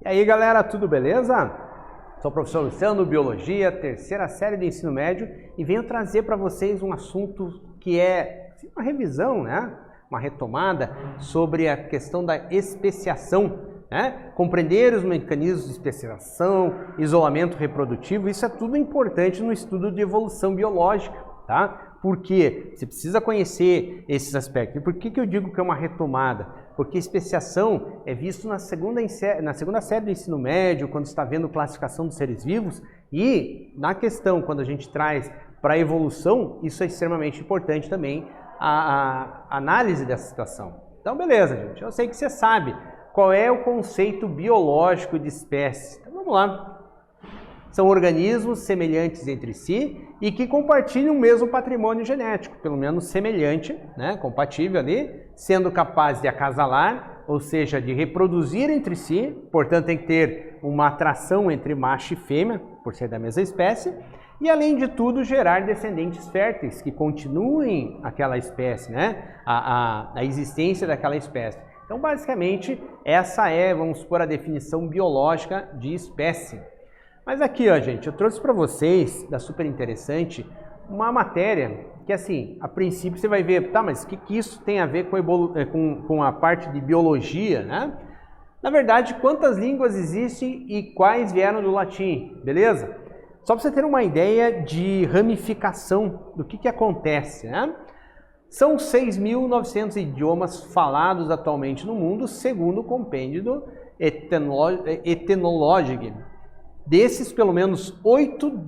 E aí galera, tudo beleza? Sou o professor Luciano, Biologia, terceira série do ensino médio e venho trazer para vocês um assunto que é uma revisão, né? Uma retomada sobre a questão da especiação, né? Compreender os mecanismos de especiação, isolamento reprodutivo, isso é tudo importante no estudo de evolução biológica, tá? Porque você precisa conhecer esses aspectos. E por que eu digo que é uma retomada? Porque especiação é visto na segunda série do ensino médio, quando está vendo classificação dos seres vivos, e na questão, quando a gente traz para a evolução, isso é extremamente importante também, a análise dessa situação. Então, beleza, gente. Eu sei que você sabe qual é o conceito biológico de espécie. Então, vamos lá. São organismos semelhantes entre si e que compartilham o mesmo patrimônio genético, pelo menos semelhante, né, compatível ali, sendo capazes de acasalar, ou seja, de reproduzir entre si, portanto tem que ter uma atração entre macho e fêmea, por ser da mesma espécie, e além de tudo gerar descendentes férteis que continuem aquela espécie, né, a existência daquela espécie. Então basicamente essa é, vamos supor, a definição biológica de espécie. Mas aqui, ó, gente, eu trouxe para vocês, da super interessante, uma matéria que, assim, a princípio você vai ver, tá, mas o que isso tem a ver com a parte de biologia, né? Na verdade, quantas línguas existem e quais vieram do latim, beleza? Só para você ter uma ideia de ramificação do que acontece, né? São 6.900 idiomas falados atualmente no mundo, segundo o compêndio do Ethnologue. Desses, pelo menos 8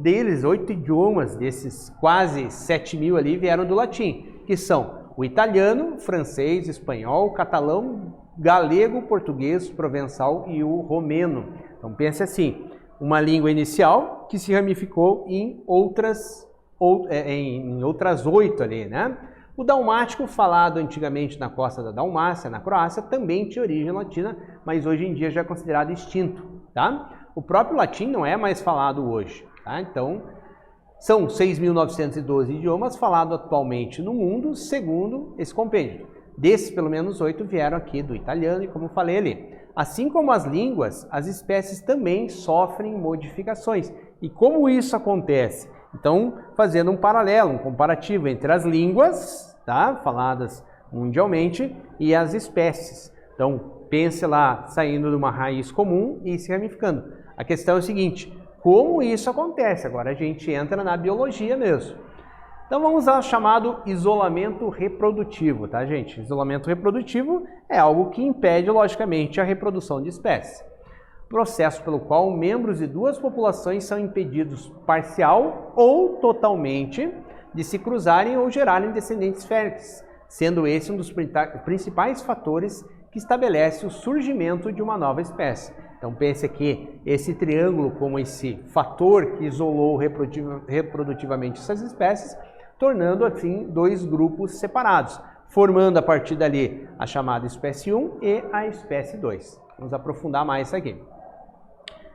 idiomas, desses quase 7.000 ali, vieram do latim, que são o italiano, francês, espanhol, catalão, galego, português, provençal e o romeno. Então pense assim, uma língua inicial que se ramificou em outras 8 ali, né? O dalmático, falado antigamente na costa da Dalmácia, na Croácia, também tinha origem latina, mas hoje em dia já é considerado extinto, tá? O próprio latim não é mais falado hoje, tá? Então, são 6.912 idiomas falados atualmente no mundo, segundo esse compêndio. Desses, pelo menos 8 vieram aqui do italiano, e como eu falei ali. Assim como as línguas, as espécies também sofrem modificações. E como isso acontece? Então, fazendo um paralelo, um comparativo entre as línguas, tá, faladas mundialmente, e as espécies. Então, pense lá, saindo de uma raiz comum e se ramificando. A questão é o seguinte, como isso acontece? Agora a gente entra na biologia mesmo. Então vamos ao chamado isolamento reprodutivo, tá, gente? Isolamento reprodutivo é algo que impede, logicamente, a reprodução de espécies. Processo pelo qual membros de duas populações são impedidos parcial ou totalmente de se cruzarem ou gerarem descendentes férteis, sendo esse um dos principais fatores que estabelece o surgimento de uma nova espécie. Então pense aqui, esse triângulo como esse fator que isolou reprodutivamente essas espécies, tornando assim 2 grupos separados, formando a partir dali a chamada espécie 1 e a espécie 2. Vamos aprofundar mais isso aqui.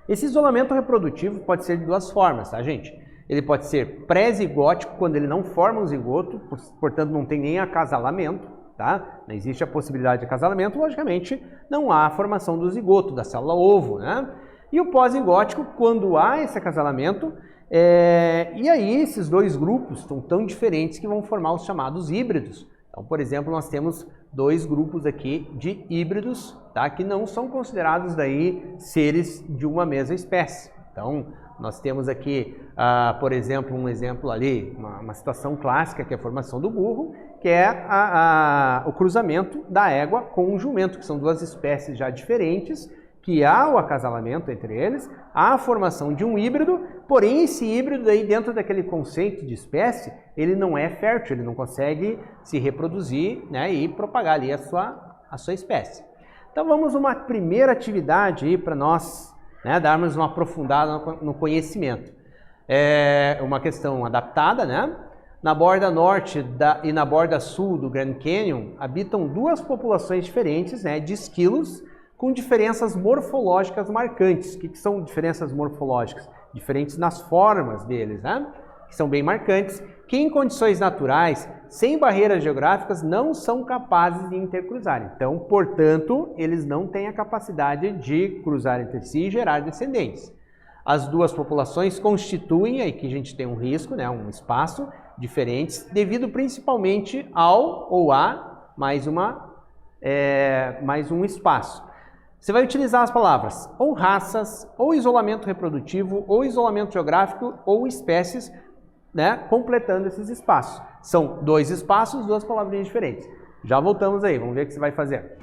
Esse isolamento reprodutivo pode ser de 2 formas, tá, gente? Ele pode ser pré-zigótico, quando ele não forma um zigoto, portanto não tem nem acasalamento, tá? Não existe a possibilidade de acasalamento, logicamente não há a formação do zigoto, da célula ovo, né? E o pós-zigótico, quando há esse acasalamento, e aí esses 2 grupos estão tão diferentes que vão formar os chamados híbridos. Então, por exemplo, nós temos 2 grupos aqui de híbridos, tá? Que não são considerados daí seres de uma mesma espécie. Então, nós temos aqui, por exemplo, um exemplo ali, uma situação clássica, que é a formação do burro, que é o cruzamento da égua com o jumento, que são 2 espécies já diferentes, que há o acasalamento entre eles, há a formação de um híbrido, porém esse híbrido aí dentro daquele conceito de espécie, ele não é fértil, ele não consegue se reproduzir, né, e propagar ali a sua espécie. Então vamos uma primeira atividade aí para nós, né, darmos uma aprofundada no conhecimento. É uma questão adaptada, né? Na borda norte e na borda sul do Grand Canyon habitam 2 populações diferentes, né, de esquilos, com diferenças morfológicas marcantes. O que são diferenças morfológicas? Diferentes nas formas deles, né? Que são bem marcantes, que em condições naturais sem barreiras geográficas, não são capazes de intercruzar. Então, portanto, eles não têm a capacidade de cruzar entre si e gerar descendentes. As duas populações constituem, aí que a gente tem um risco, né, um espaço diferentes, devido principalmente ao ou a mais um espaço. Você vai utilizar as palavras ou raças, ou isolamento reprodutivo, ou isolamento geográfico, ou espécies, né, completando esses espaços. São dois espaços, duas palavrinhas diferentes. Já voltamos aí, vamos ver o que você vai fazer.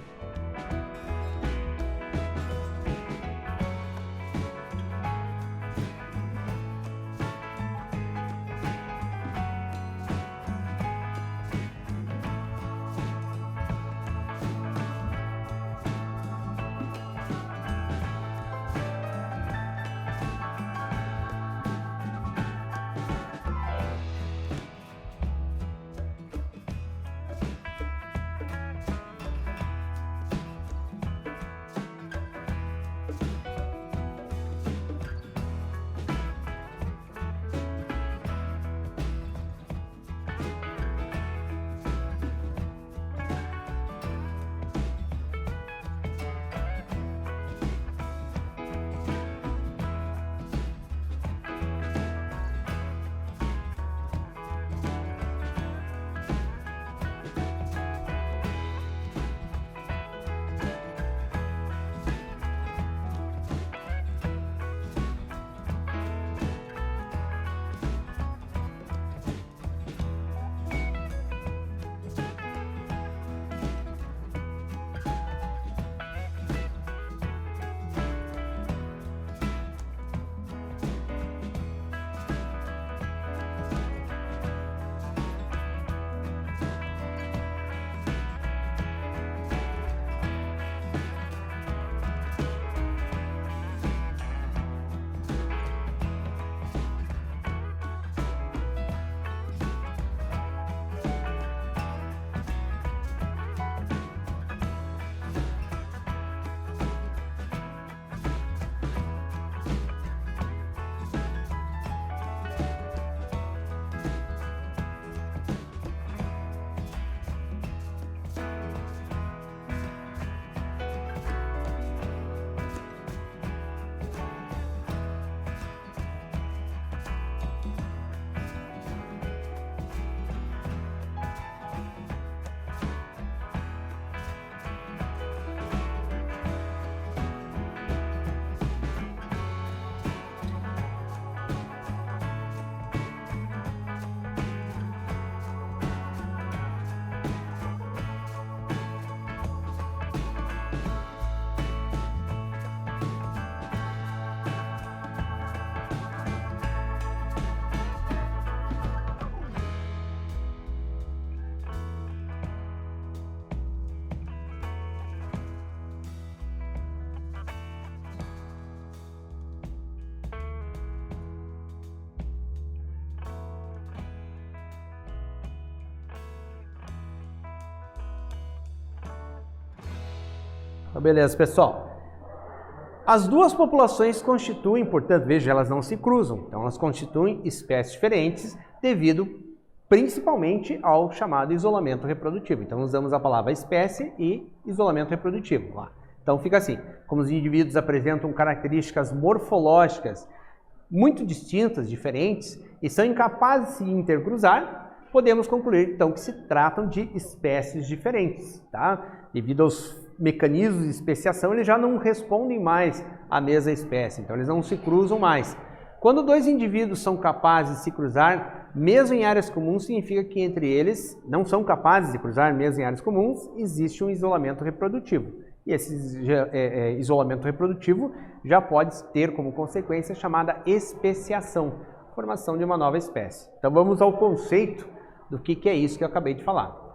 Então, beleza, pessoal. As duas populações constituem, portanto, veja, elas não se cruzam. Então, elas constituem espécies diferentes devido principalmente ao chamado isolamento reprodutivo. Então, usamos a palavra espécie e isolamento reprodutivo lá. Então, fica assim, como os indivíduos apresentam características morfológicas muito distintas, diferentes, e são incapazes de se intercruzar, podemos concluir, então, que se tratam de espécies diferentes, tá? Devido aos mecanismos de especiação, eles já não respondem mais à mesma espécie, então eles não se cruzam mais. Quando dois indivíduos são capazes de se cruzar, mesmo em áreas comuns, significa que entre eles não são capazes de cruzar mesmo em áreas comuns, existe um isolamento reprodutivo. E esse isolamento reprodutivo já pode ter como consequência a chamada especiação, formação de uma nova espécie. Então vamos ao conceito do que é isso que eu acabei de falar.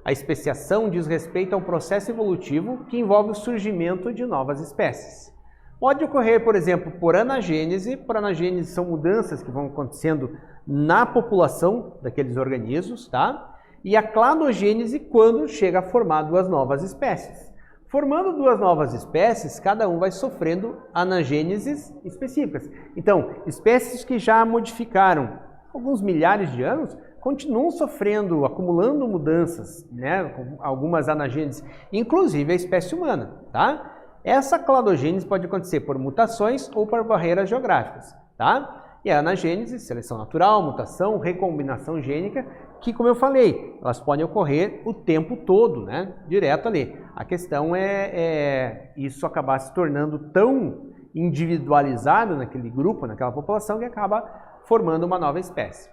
A especiação diz respeito a um processo evolutivo que envolve o surgimento de novas espécies. Pode ocorrer, por exemplo, por anagênese. Por anagênese são mudanças que vão acontecendo na população daqueles organismos, tá? E a cladogênese quando chega a formar duas novas espécies. Formando duas novas espécies, cada um vai sofrendo anagêneses específicas. Então, espécies que já modificaram alguns milhares de anos continuam sofrendo, acumulando mudanças, né, com algumas anagêneses, inclusive a espécie humana, tá? Essa cladogênese pode acontecer por mutações ou por barreiras geográficas, tá? E a anagênese, seleção natural, mutação, recombinação gênica, que, como eu falei, elas podem ocorrer o tempo todo, né? Direto ali. A questão é isso acabar se tornando tão individualizado naquele grupo, naquela população, que acaba formando uma nova espécie.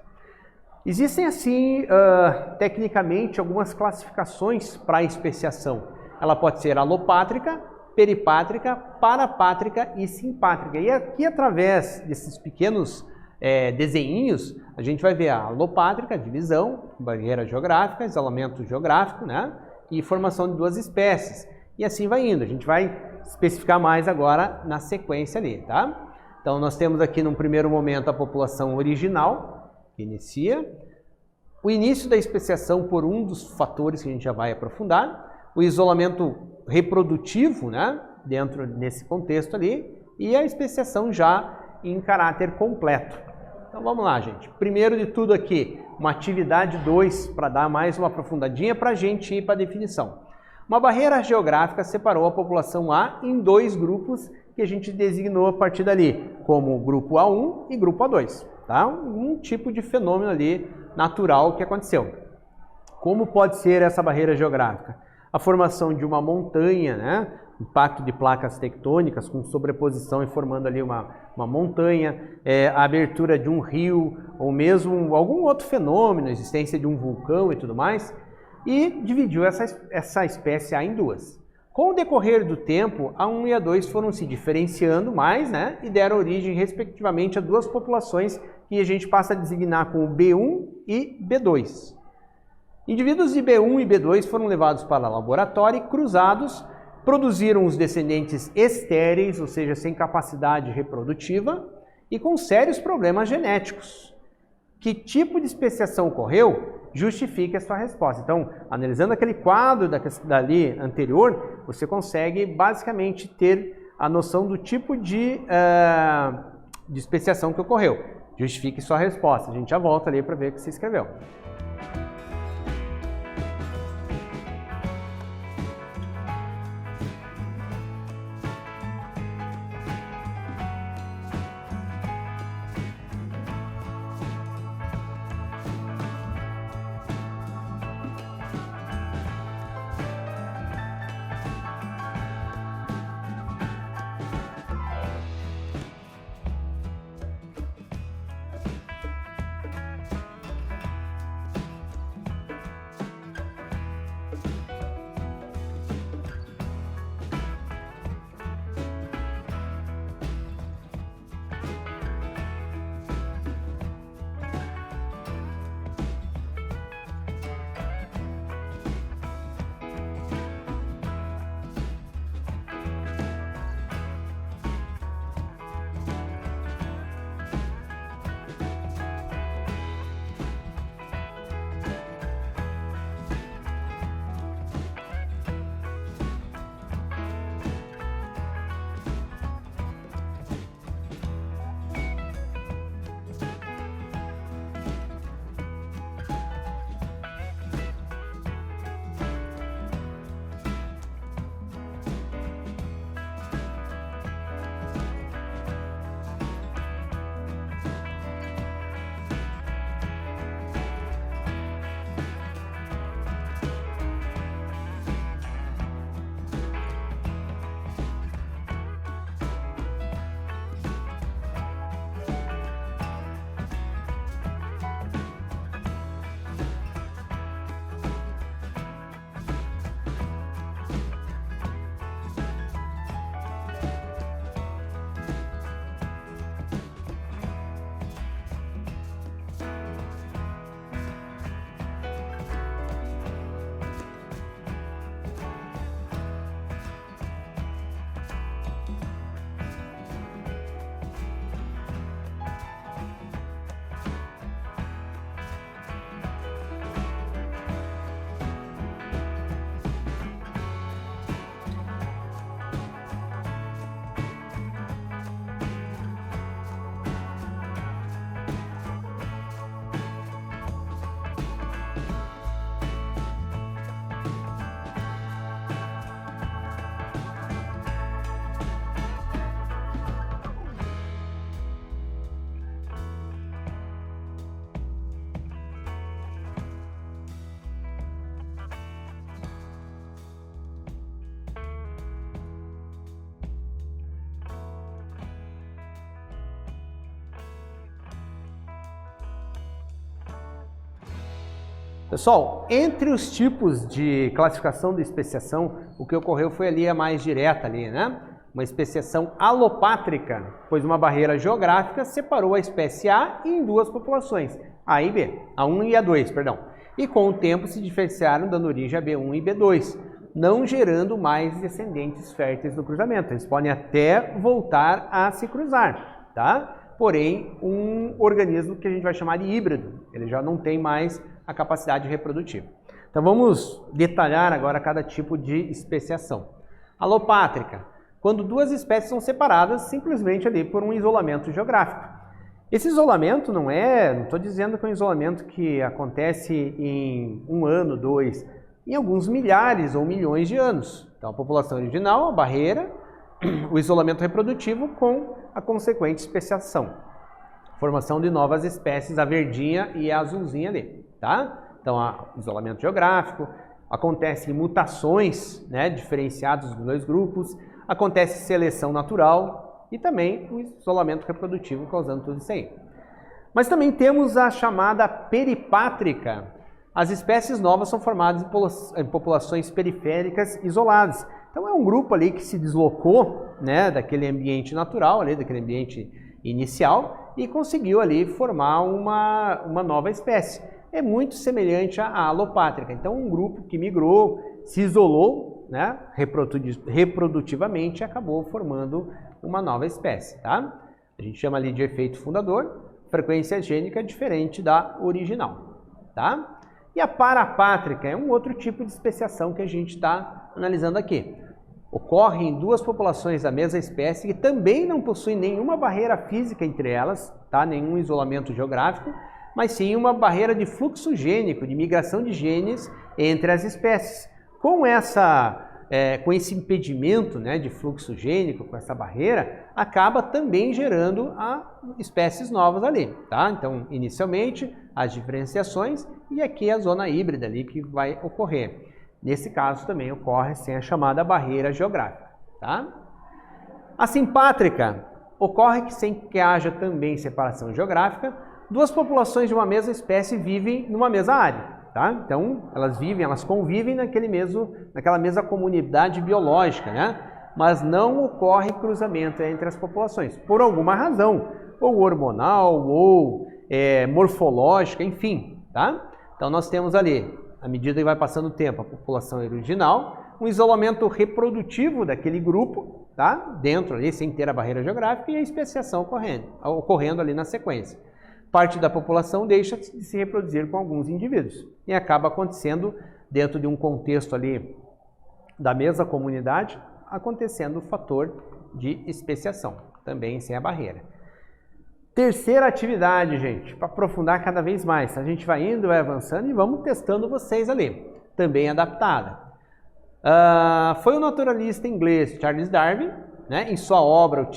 Existem, assim, tecnicamente, algumas classificações para a especiação. Ela pode ser alopátrica, peripátrica, parapátrica e simpátrica. E aqui, através desses pequenos desenhinhos, a gente vai ver a alopátrica, divisão, barreira geográfica, isolamento geográfico, né? E formação de duas espécies. E assim vai indo. A gente vai especificar mais agora na sequência ali, tá? Então, nós temos aqui, num primeiro momento, a população original, que inicia. O início da especiação por um dos fatores que a gente já vai aprofundar. O isolamento reprodutivo, né? Dentro desse contexto ali. E a especiação já em caráter completo. Então, vamos lá, gente. Primeiro de tudo aqui, uma atividade 2, para dar mais uma aprofundadinha para a gente ir para a definição. Uma barreira geográfica separou a população A em dois grupos que a gente designou a partir dali, como grupo A1 e grupo A2. Tá? Um tipo de fenômeno ali natural que aconteceu. Como pode ser essa barreira geográfica? A formação de uma montanha, né? Impacto de placas tectônicas com sobreposição e formando ali uma montanha, a abertura de um rio ou mesmo algum outro fenômeno, a existência de um vulcão e tudo mais, e dividiu essa espécie A em duas. Com o decorrer do tempo, A1 e A2 foram se diferenciando mais, né, e deram origem respectivamente a duas populações que a gente passa a designar como B1 e B2. Indivíduos de B1 e B2 foram levados para o laboratório e cruzados, produziram os descendentes estéreis, ou seja, sem capacidade reprodutiva e com sérios problemas genéticos. Que tipo de especiação ocorreu? Justifique a sua resposta. Então, analisando aquele quadro dali anterior, você consegue basicamente ter a noção do tipo de especiação que ocorreu. Justifique sua resposta. A gente já volta ali para ver o que você escreveu. Pessoal, entre os tipos de classificação de especiação, o que ocorreu foi ali a mais direta ali, né? Uma especiação alopátrica, pois uma barreira geográfica separou a espécie A em duas populações, A e B, A1 e A2, perdão. E com o tempo se diferenciaram, dando origem a B1 e B2, não gerando mais descendentes férteis no cruzamento. Eles podem até voltar a se cruzar, tá? Porém, um organismo que a gente vai chamar de híbrido, ele já não tem mais a capacidade reprodutiva. Então vamos detalhar agora cada tipo de especiação. Alopátrica, quando duas espécies são separadas simplesmente ali por um isolamento geográfico. Esse isolamento não estou dizendo que é um isolamento que acontece em 1 ano, 2, em alguns milhares ou milhões de anos. Então a população original, a barreira, o isolamento reprodutivo com a consequente especiação. Formação de novas espécies, a verdinha e a azulzinha ali, tá? Então, isolamento geográfico, acontece mutações, né, diferenciadas dos dois grupos, acontece seleção natural e também o isolamento reprodutivo causando tudo isso aí. Mas também temos a chamada peripátrica. As espécies novas são formadas em populações periféricas isoladas. Então é um grupo ali que se deslocou, né, daquele ambiente natural, ali, daquele ambiente inicial e conseguiu ali formar uma nova espécie. É muito semelhante à alopátrica. Então um grupo que migrou, se isolou, né, reprodutivamente e acabou formando uma nova espécie, tá? A gente chama ali de efeito fundador, frequência gênica diferente da original, tá? E a parapátrica é um outro tipo de especiação que a gente está analisando aqui. Ocorre em duas populações da mesma espécie que também não possuem nenhuma barreira física entre elas, tá? Nenhum isolamento geográfico, mas sim uma barreira de fluxo gênico, de migração de genes entre as espécies. Com esse impedimento, né, de fluxo gênico, com essa barreira, acaba também gerando espécies novas ali, tá? Então, inicialmente, as diferenciações e aqui a zona híbrida ali que vai ocorrer. Nesse caso também ocorre sem a chamada barreira geográfica, tá? A simpátrica ocorre sem que haja também separação geográfica, duas populações de uma mesma espécie vivem numa mesma área. Tá? Então, elas convivem naquela mesma comunidade biológica, né? Mas não ocorre cruzamento entre as populações, por alguma razão, ou hormonal, ou morfológica, enfim. Tá? Então, nós temos ali, à medida que vai passando o tempo, a população original, um isolamento reprodutivo daquele grupo, tá? Dentro ali, sem ter a barreira geográfica, e a especiação ocorrendo ali na sequência. Parte da população deixa de se reproduzir com alguns indivíduos e acaba acontecendo dentro de um contexto ali da mesma comunidade, acontecendo o fator de especiação, também sem a barreira. Terceira atividade, gente, para aprofundar cada vez mais. A gente vai indo, vai avançando e vamos testando vocês ali, também adaptada. Foi o naturalista inglês Charles Darwin, né, em sua obra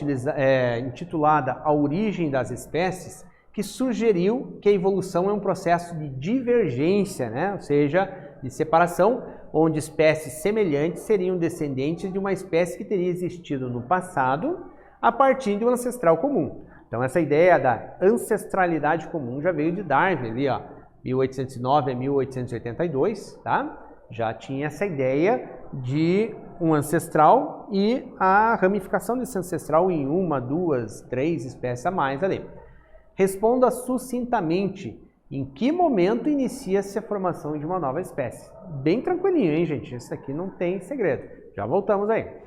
intitulada A Origem das Espécies, que sugeriu que a evolução é um processo de divergência, né? Ou seja, de separação, onde espécies semelhantes seriam descendentes de uma espécie que teria existido no passado a partir de um ancestral comum. Então essa ideia da ancestralidade comum já veio de Darwin, ali, ó, 1809 a 1882, tá? Já tinha essa ideia de um ancestral e a ramificação desse ancestral em 1, 2, 3 espécies a mais ali. Responda sucintamente em que momento inicia-se a formação de uma nova espécie. Bem tranquilinho, hein, gente? Isso aqui não tem segredo. Já voltamos aí.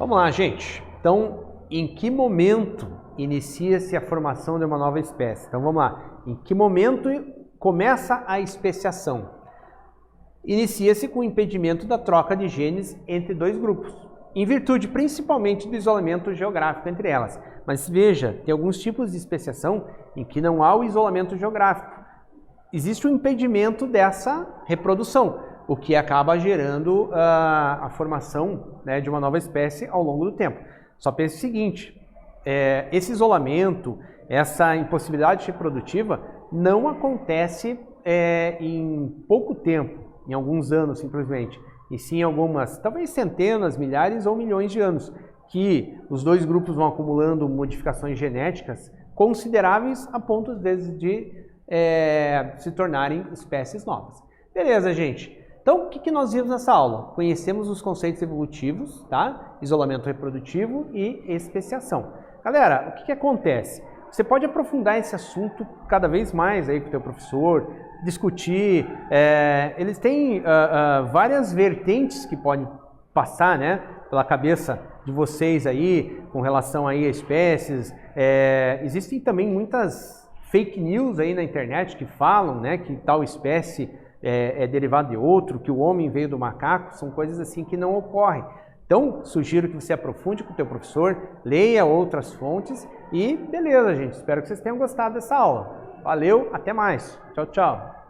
Vamos lá, gente. Então, em que momento inicia-se a formação de uma nova espécie? Então, vamos lá. Em que momento começa a especiação? Inicia-se com o impedimento da troca de genes entre dois grupos, em virtude principalmente do isolamento geográfico entre elas. Mas veja, tem alguns tipos de especiação em que não há o isolamento geográfico. Existe o impedimento dessa reprodução, o que acaba gerando a formação, né, de uma nova espécie ao longo do tempo. Só pense o seguinte, esse isolamento, essa impossibilidade reprodutiva não acontece em pouco tempo, em alguns anos simplesmente, e sim algumas, talvez centenas, milhares ou milhões de anos, que os dois grupos vão acumulando modificações genéticas consideráveis a ponto, às vezes, de se tornarem espécies novas. Beleza, gente? Então, o que nós vimos nessa aula? Conhecemos os conceitos evolutivos, tá? Isolamento reprodutivo e especiação. Galera, o que acontece? Você pode aprofundar esse assunto cada vez mais aí com o teu professor, discutir. Eles têm várias vertentes que podem passar, né, pela cabeça de vocês aí com relação aí a espécies. Existem também muitas fake news aí na internet que falam, né, que tal espécie é derivada de outro, que o homem veio do macaco. São coisas assim que não ocorrem. Então, sugiro que você aprofunde com o teu professor, leia outras fontes e beleza, gente. Espero que vocês tenham gostado dessa aula. Valeu, até mais. Tchau, tchau.